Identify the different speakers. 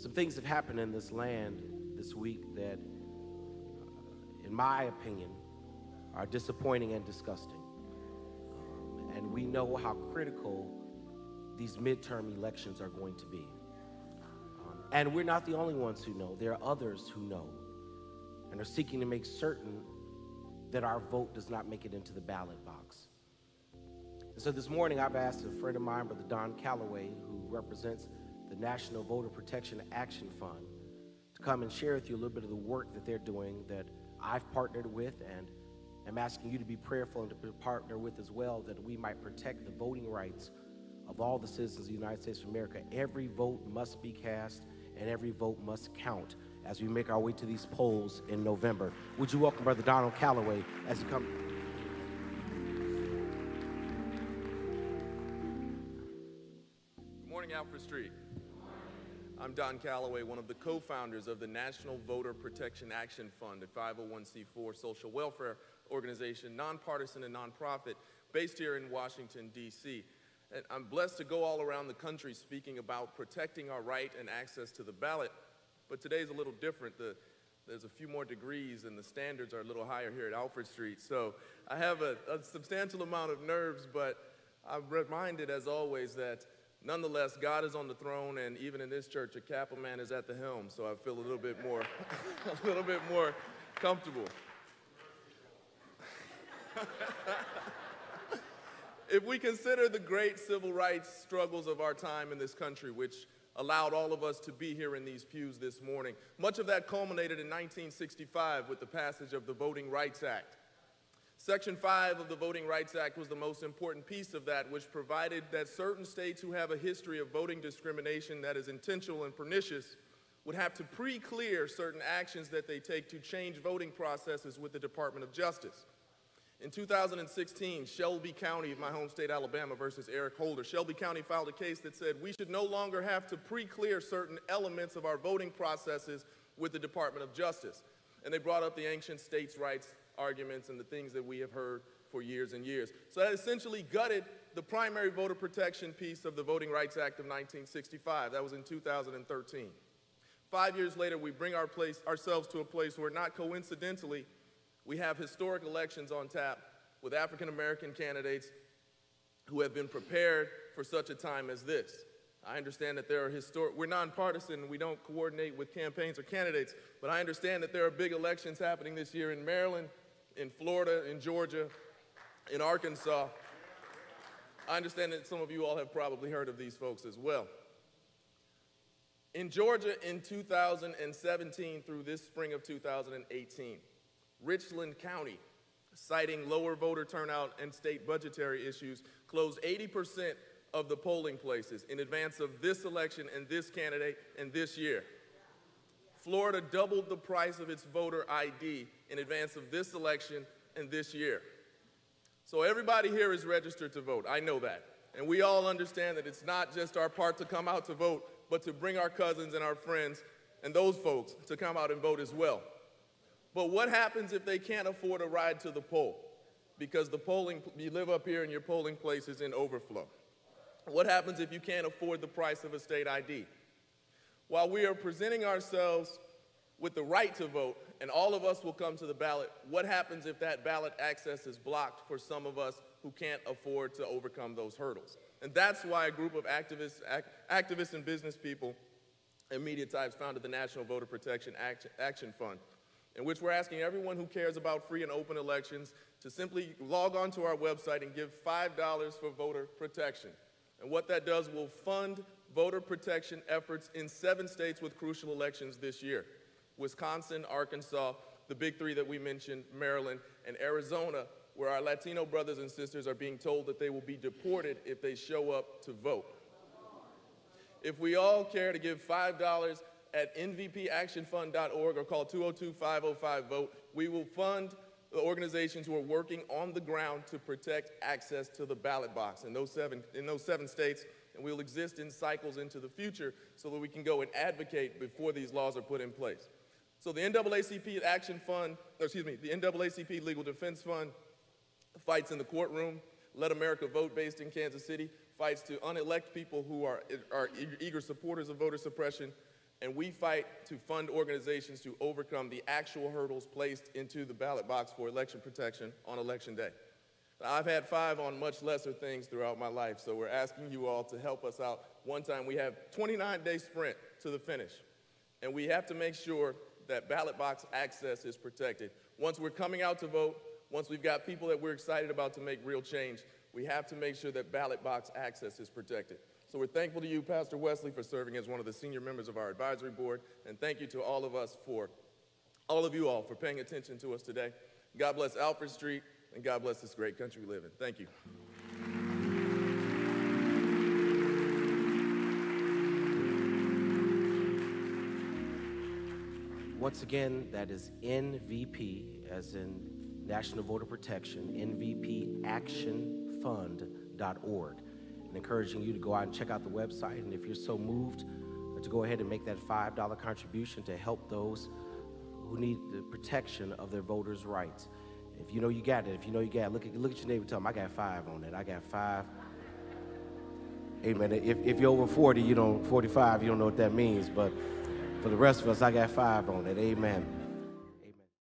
Speaker 1: Some things have happened in this land this week that, in my opinion, are disappointing and disgusting. And we know how critical these midterm elections are going to be. And we're not the only ones who know. There are others who know and are seeking to make certain that our vote does not make it into the ballot box. And so this morning I've asked a friend of mine, Brother Don Calloway, who represents the National Voter Protection Action Fund, to come and share with you a little bit of the work that they're doing that I've partnered with, and I'm asking you to be prayerful and to partner with as well, that we might protect the voting rights of all the citizens of the United States of America. Every vote must be cast and every vote must count as we make our way to these polls in November. Would you welcome Brother Donald Calloway as he comes?
Speaker 2: Good morning, Alfred Street. I'm Don Calloway, one of the co-founders of the National Voter Protection Action Fund, a 501c4 social welfare organization, nonpartisan and nonprofit, based here in Washington, D.C. And I'm blessed to go all around the country speaking about protecting our right and access to the ballot. But today's a little different. There's a few more degrees and the standards are a little higher here at Alfred Street. So I have a substantial amount of nerves, but I'm reminded, as always, that nonetheless, God is on the throne, and even in this church, a capital man is at the helm. So I feel a little bit more, a little bit more comfortable. If we consider the great civil rights struggles of our time in this country, which allowed all of us to be here in these pews this morning, much of that culminated in 1965 with the passage of the Voting Rights Act. Section 5 of the Voting Rights Act was the most important piece of that, which provided that certain states who have a history of voting discrimination that is intentional and pernicious would have to pre-clear certain actions that they take to change voting processes with the Department of Justice. In 2016, Shelby County, my home state, Alabama, versus Eric Holder, Shelby County filed a case that said we should no longer have to pre-clear certain elements of our voting processes with the Department of Justice. And they brought up the ancient states' rights arguments and the things that we have heard for years and years. So that essentially gutted the primary voter protection piece of the Voting Rights Act of 1965. That was in 2013. 5 years later, we bring ourselves to a place where, not coincidentally, we have historic elections on tap with African-American candidates who have been prepared for such a time as this. I understand that there are we're nonpartisan, we don't coordinate with campaigns or candidates, but I understand that there are big elections happening this year in Maryland, in Florida, in Georgia, in Arkansas. I understand that some of you all have probably heard of these folks as well. In Georgia in 2017 through this spring of 2018, Richland County, citing lower voter turnout and state budgetary issues, closed 80% of the polling places in advance of this election and this candidate and this year. Florida doubled the price of its voter ID in advance of this election and this year. So everybody here is registered to vote. I know that. And we all understand that it's not just our part to come out to vote, but to bring our cousins and our friends and those folks to come out and vote as well. But what happens if they can't afford a ride to the poll? Because you live up here and your polling place is in overflow. What happens if you can't afford the price of a state ID? While we are presenting ourselves with the right to vote, and all of us will come to the ballot, what happens if that ballot access is blocked for some of us who can't afford to overcome those hurdles? And that's why a group of activists and business people and media types founded the National Voter Protection Action Fund, in which we're asking everyone who cares about free and open elections to simply log on to our website and give $5 for voter protection. And what that does will fund voter protection efforts in 7 states with crucial elections this year: Wisconsin, Arkansas, the big 3 that we mentioned, Maryland, and Arizona, where our Latino brothers and sisters are being told that they will be deported if they show up to vote. If we all care to give $5 at nvpactionfund.org or call 202-505-VOTE, we will fund the organizations who are working on the ground to protect access to the ballot box in those seven states, and we'll exist in cycles into the future so that we can go and advocate before these laws are put in place. So the NAACP Action Fund, the NAACP Legal Defense Fund fights in the courtroom. Let America Vote, based in Kansas City, fights to unelect people who are eager supporters of voter suppression, and we fight to fund organizations to overcome the actual hurdles placed into the ballot box for election protection on Election Day. Now, I've had 5 on much lesser things throughout my life, so we're asking you all to help us out. One time we have 29-day sprint to the finish, and we have to make sure that ballot box access is protected. Once we're coming out to vote, once we've got people that we're excited about to make real change, we have to make sure that ballot box access is protected. So we're thankful to you, Pastor Wesley, for serving as one of the senior members of our advisory board, and thank you to all of you all for paying attention to us today. God bless Alfred Street, and God bless this great country we live in. Thank you.
Speaker 1: Once again, that is NVP, as in National Voter Protection, nvpactionfund.org. And encouraging you to go out and check out the website, and if you're so moved, to go ahead and make that $5 contribution to help those who need the protection of their voters' rights. If you know you got it, look at your neighbor and tell them, I got 5 on it. I got 5. Amen. If you're over 40, 45, you don't know what that means, but for the rest of us, I got 5 on it. Amen.